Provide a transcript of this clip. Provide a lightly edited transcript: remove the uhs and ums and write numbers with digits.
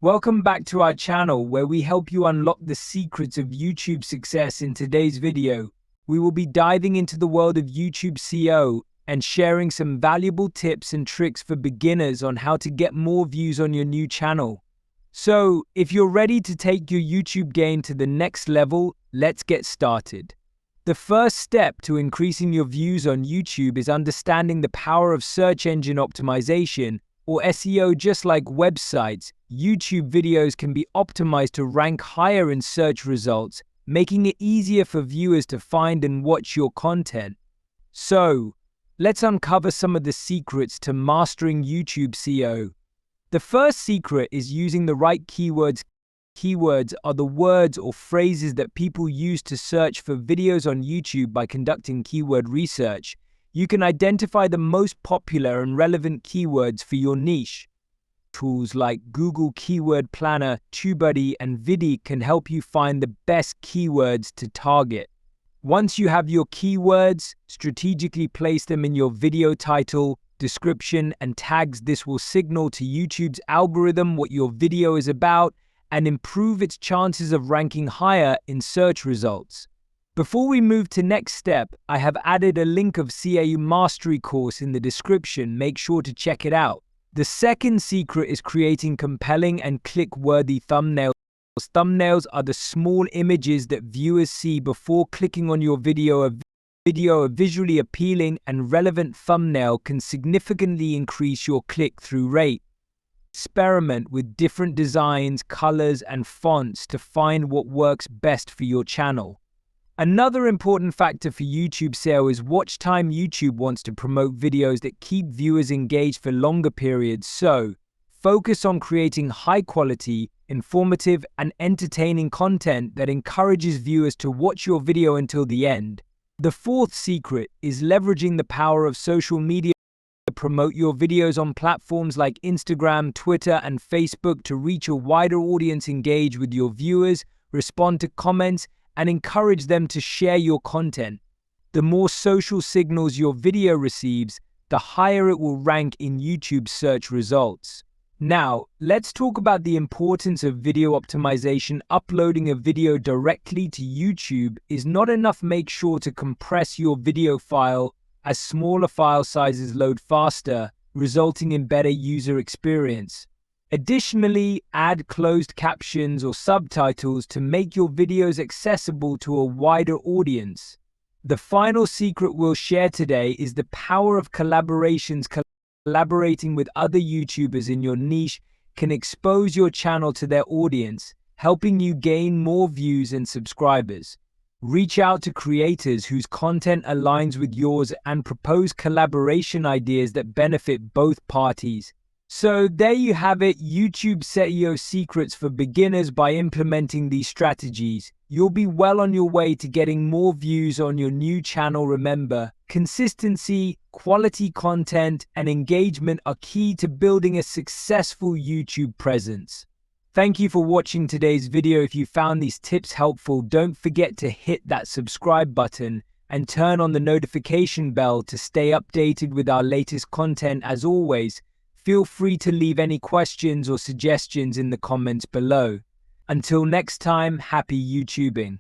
Welcome back to our channel where we help you unlock the secrets of YouTube success. In today's video, we will be diving into the world of YouTube SEO and sharing some valuable tips and tricks for beginners on how to get more views on your new channel. So, if you're ready to take your YouTube game to the next level, let's get started. The first step to increasing your views on YouTube is understanding the power of search engine optimization, or SEO. Just like websites, YouTube videos can be optimized to rank higher in search results, making it easier for viewers to find and watch your content. So, let's uncover some of the secrets to mastering YouTube SEO. The first secret is using the right keywords. Keywords are the words or phrases that people use to search for videos on YouTube. By conducting keyword research, you can identify the most popular and relevant keywords for your niche. Tools like Google Keyword Planner, TubeBuddy, and Vidi can help you find the best keywords to target. Once you have your keywords, strategically place them in your video title, description, and tags. This will signal to YouTube's algorithm what your video is about and improve its chances of ranking higher in search results. Before we move to next step, I have added a link of SEO Mastery course in the description. Make sure to check it out. The second secret is creating compelling and click-worthy thumbnails. Thumbnails are the small images that viewers see before clicking on your video. A visually appealing and relevant thumbnail can significantly increase your click-through rate. Experiment with different designs, colors, and fonts to find what works best for your channel. Another important factor for YouTube SEO is watch time. YouTube wants to promote videos that keep viewers engaged for longer periods, so focus on creating high-quality, informative, and entertaining content that encourages viewers to watch your video until the end. The fourth secret is leveraging the power of social media. Promote your videos on platforms like Instagram, Twitter, and Facebook to reach a wider audience. Engage with your viewers, respond to comments, and encourage them to share your content. The more social signals your video receives, the higher it will rank in YouTube search results. Now, let's talk about the importance of video optimization. Uploading a video directly to YouTube is not enough. Make sure to compress your video file, as smaller file sizes load faster, resulting in better user experience. Additionally, add closed captions or subtitles to make your videos accessible to a wider audience. The final secret we'll share today is the power of collaborations. Collaborating with other YouTubers in your niche can expose your channel to their audience, helping you gain more views and subscribers. Reach out to creators whose content aligns with yours and propose collaboration ideas that benefit both parties. So there you have it, YouTube SEO secrets for beginners. By implementing these strategies, you'll be well on your way to getting more views on your new channel. Remember, consistency, quality content, and engagement are key to building a successful YouTube presence. Thank you for watching today's video. If you found these tips helpful, don't forget to hit that subscribe button and turn on the notification bell to stay updated with our latest content. As always, feel free to leave any questions or suggestions in the comments below. Until next time, happy YouTubing.